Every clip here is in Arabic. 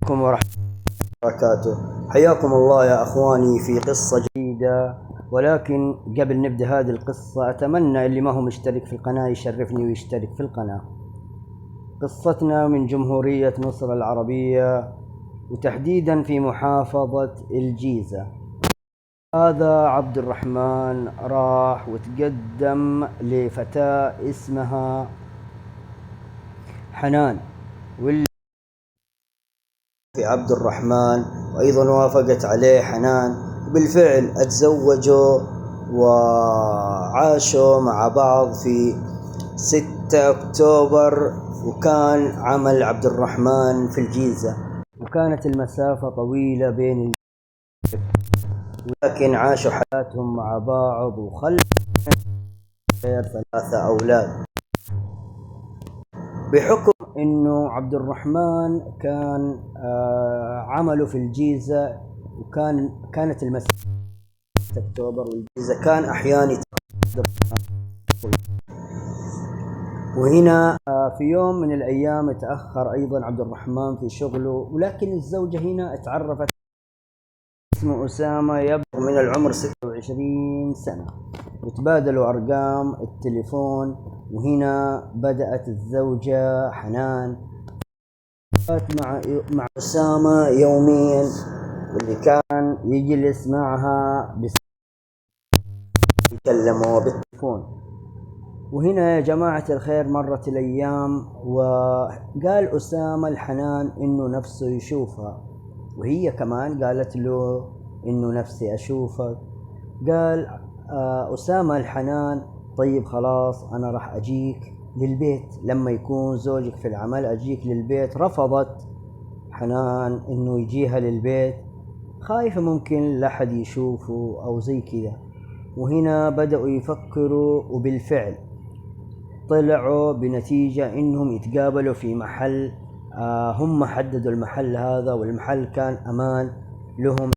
عليكم ورحمة الله وبركاته. حياكم الله يا أخواني في قصة جديدة. ولكن قبل نبدأ هذه القصة أتمنى اللي ما هو مشترك في القناة يشرفني ويشترك في القناة. قصتنا من جمهورية مصر العربية وتحديدا في محافظة الجيزة. هذا عبد الرحمن راح وتقدم لفتاة اسمها حنان، واللي في عبد الرحمن وأيضا وافقت عليه حنان، وبالفعل اتزوجوا وعاشوا مع بعض في 6 أكتوبر، وكان عمل عبد الرحمن في الجيزة، وكانت المسافة طويلة بين ولكن عاشوا حياتهم مع بعض وخلفوا 3 أولاد. بحكم انه عبد الرحمن كان عمله في الجيزة، كانت المسافة 6 أكتوبر والجيزة، كان احيانا وهنا في يوم من الايام تأخر ايضا عبد الرحمن في شغله، ولكن الزوجة هنا اتعرفت، اسمه أسامة، يبلغ من العمر 26 سنة، وتبادلوا أرقام التليفون. وهنا بدأت الزوجة حنان مع أسامة يوميا، واللي كان يجلس معها يتكلموا بالتليفون. وهنا يا جماعة الخير مرت الأيام، وقال أسامة الحنان إنه نفسه يشوفها، وهي كمان قالت له إنه نفسي أشوفك. قال أسامة الحنان طيب خلاص أنا راح أجيك للبيت لما يكون زوجك في العمل، أجيك للبيت. رفضت حنان إنه يجيها للبيت، خايفة ممكن لا حد يشوفه أو زي كذا. وهنا بدأوا يفكروا، وبالفعل طلعوا بنتيجة إنهم يتقابلوا في محل. هم حددوا المحل هذا، والمحل كان أمان لهم،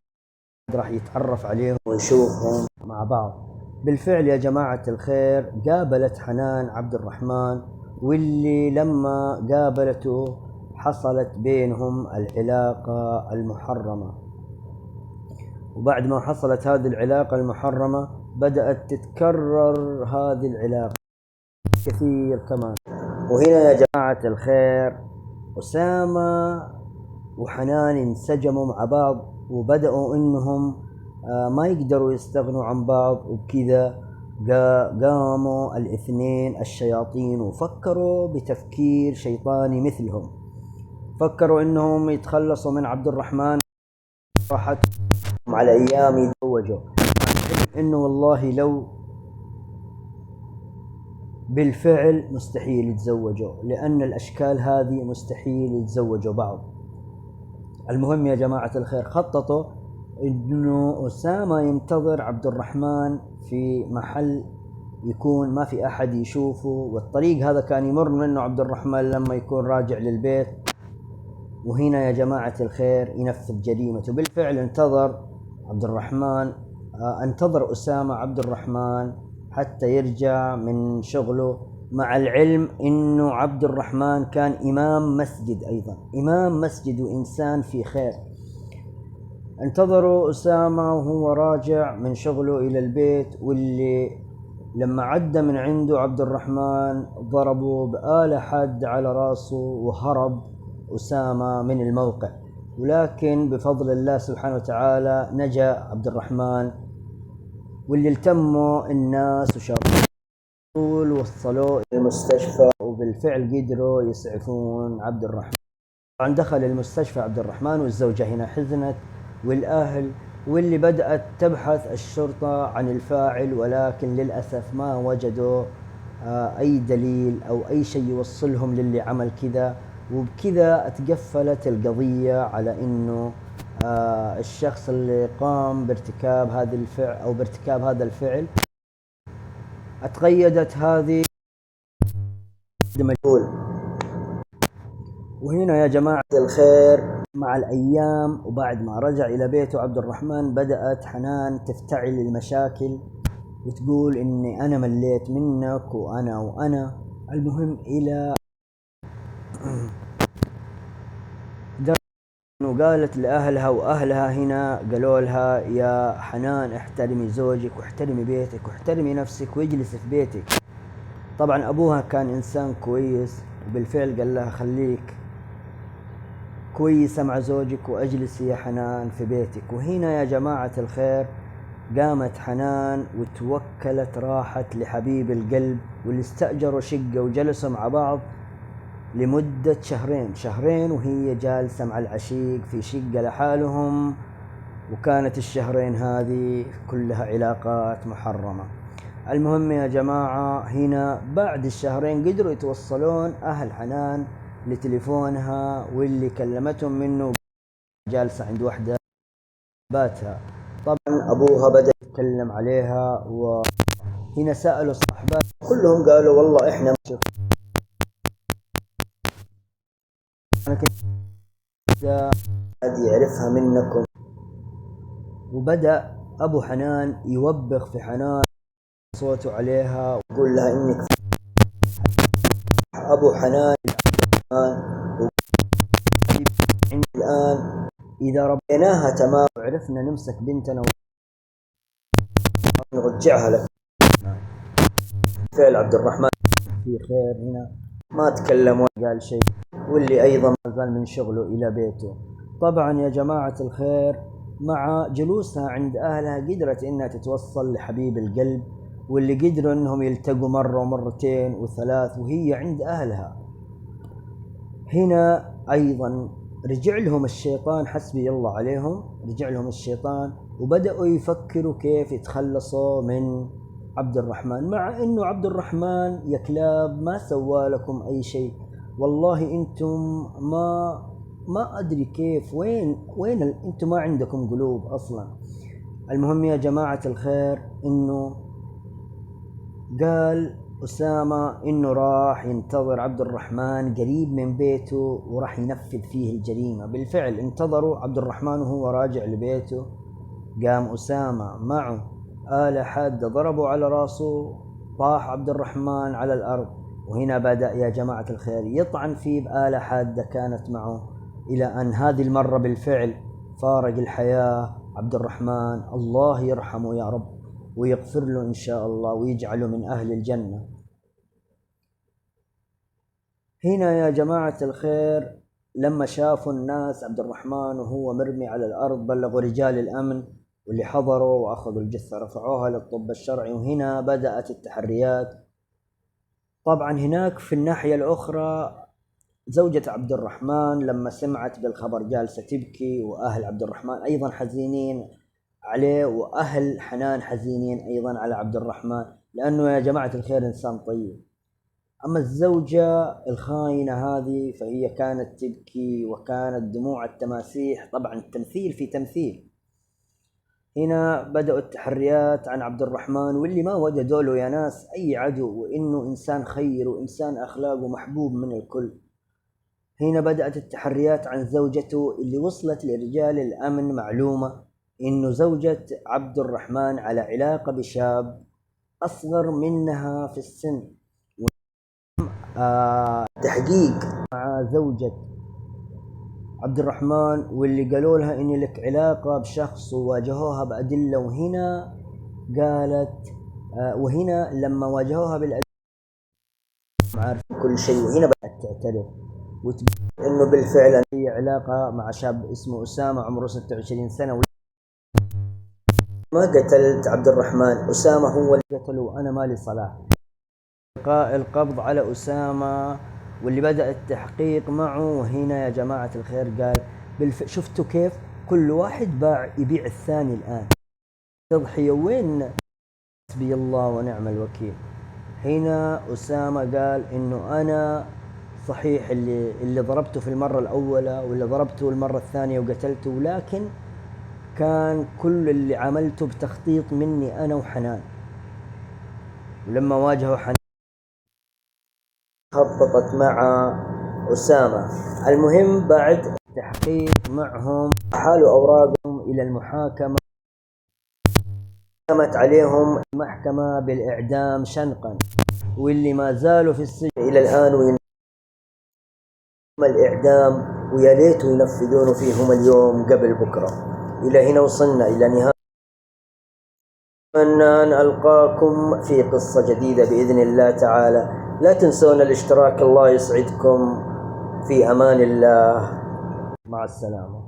راح يتعرف عليهم ويشوفهم مع بعض. بالفعل يا جماعة الخير قابلت حنان عبد الرحمن، واللي لما قابلته حصلت بينهم العلاقة المحرمة. وبعد ما حصلت هذه العلاقة المحرمة بدأت تتكرر هذه العلاقة كثير كمان. وهنا يا جماعة الخير أسامة وحنان انسجموا مع بعض، وبدأوا إنهم ما يقدروا يستغنوا عن بعض، وبكذا قاموا الاثنين الشياطين وفكروا بتفكير شيطاني مثلهم. فكروا إنهم يتخلصوا من عبد الرحمن، راحت على أيام يتزوجوا، إنه والله لو بالفعل مستحيل يتزوجوا، لأن الأشكال هذه مستحيل يتزوجوا بعض. المهم يا جماعة الخير خططوا إنه أسامة ينتظر عبد الرحمن في محل يكون ما في أحد يشوفه، والطريق هذا كان يمر منه عبد الرحمن لما يكون راجع للبيت. وهنا يا جماعة الخير ينفذ جريمته. بالفعل انتظر أسامة عبد الرحمن حتى يرجع من شغله، مع العلم إنه عبد الرحمن كان إمام مسجد، أيضا إمام مسجد وإنسان في خير. انتظروا أسامة وهو راجع من شغله إلى البيت، واللي لما عدى من عنده عبد الرحمن ضربوا بآلة حادة على راسه، وهرب أسامة من الموقع. ولكن بفضل الله سبحانه وتعالى نجا عبد الرحمن، واللي التموا الناس وشافوا وصلوه إلى المستشفى، وبالفعل قدروا يسعفون عبد الرحمن. طبعا دخل المستشفى عبد الرحمن، والزوجة هنا حزنت والأهل، واللي بدأت تبحث الشرطة عن الفاعل، ولكن للأسف ما وجدوا أي دليل أو أي شيء يوصلهم للي عمل كذا. وبكذا اتقفلت القضية على إنه الشخص اللي قام بارتكاب هذا الفعل أو بارتكاب هذا الفعل اتقيدت هذه مجهول. وهنا يا جماعة الخير مع الأيام وبعد ما رجع إلى بيته عبد الرحمن بدأت حنان تفتعل المشاكل وتقول إني أنا مليت منك وأنا. المهم إلى وقالت لأهلها، وأهلها هنا قالوا لها يا حنان احترمي زوجك واحترمي بيتك واحترمي نفسك واجلسي في بيتك. طبعا أبوها كان إنسان كويس، وبالفعل قال لها خليك كويسة مع زوجك وأجلسي يا حنان في بيتك. وهنا يا جماعة الخير قامت حنان وتوكلت، راحت لحبيب القلب، واللي استأجروا شقة وجلسوا مع بعض لمدة شهرين وهي جالسة مع العشيق في شقة لحالهم. وكانت الشهرين هذه كلها علاقات محرمة. المهم يا جماعة هنا بعد الشهرين قدروا يتوصلون أهل حنان لتليفونها، واللي كلمتهم منه جالسة عند وحدة باتها. طبعا أبوها بدأ يتكلم عليها، وهنا سألوا صاحبات كلهم قالوا والله إحنا هذه يعرفها منكم. وبدأ أبو حنان يوبخ في حنان صوته عليها ويقول لها إنك أبو حنان الآن إذا ربيناها تمام وعرفنا نمسك بنتنا ونرجعها لك. فعل عبد الرحمن في خير هنا ما تكلم ولا قال شيء، واللي أيضا ما زال من شغله إلى بيته. طبعا يا جماعة الخير مع جلوسها عند أهلها قدرت إنها تتوصل لحبيب القلب، واللي قدروا إنهم يلتقوا مرة ومرتين وثلاث وهي عند أهلها. هنا أيضا رجع لهم الشيطان، حسبي الله عليهم، رجع لهم الشيطان وبدأوا يفكروا كيف يتخلصوا من عبد الرحمن، مع إنه عبد الرحمن يا كلاب ما سوى لكم أي شيء. والله أنتم ما أدري كيف وين أنتم ما عندكم قلوب أصلا. المهم يا جماعة الخير إنه قال أسامة إنه راح ينتظر عبد الرحمن قريب من بيته وراح ينفذ فيه الجريمة. بالفعل انتظروا عبد الرحمن وهو راجع لبيته، قام أسامة معه آلة حادة ضربوا على راسه، طاح عبد الرحمن على الأرض. وهنا بدأ يا جماعة الخير يطعن فيه بآلة حادة كانت معه، إلى أن هذه المرة بالفعل فارق الحياة عبد الرحمن. الله يرحمه يا رب ويغفر له إن شاء الله ويجعله من أهل الجنة. هنا يا جماعة الخير لما شافوا الناس عبد الرحمن وهو مرمي على الأرض بلغوا رجال الأمن، واللي حضروا وأخذوا الجثة رفعوها للطب الشرعي. وهنا بدأت التحريات. طبعا هناك في الناحية الأخرى زوجة عبد الرحمن لما سمعت بالخبر جالسة تبكي، وأهل عبد الرحمن أيضا حزينين عليه، وأهل حنان حزينين أيضا على عبد الرحمن، لأنه يا جماعة الخير إنسان طيب. أما الزوجة الخاينة هذه فهي كانت تبكي، وكانت دموع التماسيح. طبعا التمثيل في تمثيل. هنا بدأوا التحريات عن عبد الرحمن، واللي ما وجدوا له يا ناس أي عدو، وإنه إنسان خير وإنسان أخلاق ومحبوب من الكل. هنا بدأت التحريات عن زوجته، اللي وصلت لرجال الأمن معلومة إنه زوجة عبد الرحمن على علاقة بشاب أصغر منها في السن. تحقيق مع زوجة عبد الرحمن، واللي قالوا لها إن لك علاقة بشخص وواجهوها بأدلة. وهنا قالت وهنا لما واجهوها بالأدلة عارف كل شيء، وهنا بدأت تعترف وتقول إنه بالفعل هي علاقة مع شاب اسمه أسامة عمره 26 سنة. ما قتلت عبد الرحمن، أسامة هو اللي قتله وأنا مالي صلاح. القبض على أسامة واللي بدأ التحقيق معه. وهنا يا جماعة الخير قال شفتوا كيف كل واحد يبيع الثاني الآن، تضحية وين؟ حسبي الله ونعم الوكيل. هنا أسامة قال إنه أنا صحيح اللي ضربته في المرة الأولى واللي ضربته المرة الثانية وقتلته، لكن كان كل اللي عملته بتخطيط مني أنا وحنان. ولما واجهوا حنان خططت مع أسامة. المهم بعد التحقيق معهم حالوا أوراقهم إلى المحاكمة، حكمت عليهم المحكمة بالإعدام شنقا، واللي ما زالوا في السجن إلى الآن الإعدام، ويا ليت ينفذون فيهم اليوم قبل بكرة. إلى هنا وصلنا إلى نهاية. أتمنى أن ألقاكم في قصة جديدة بإذن الله تعالى. لا تنسون الاشتراك. الله يسعدكم. في أمان الله. مع السلامة.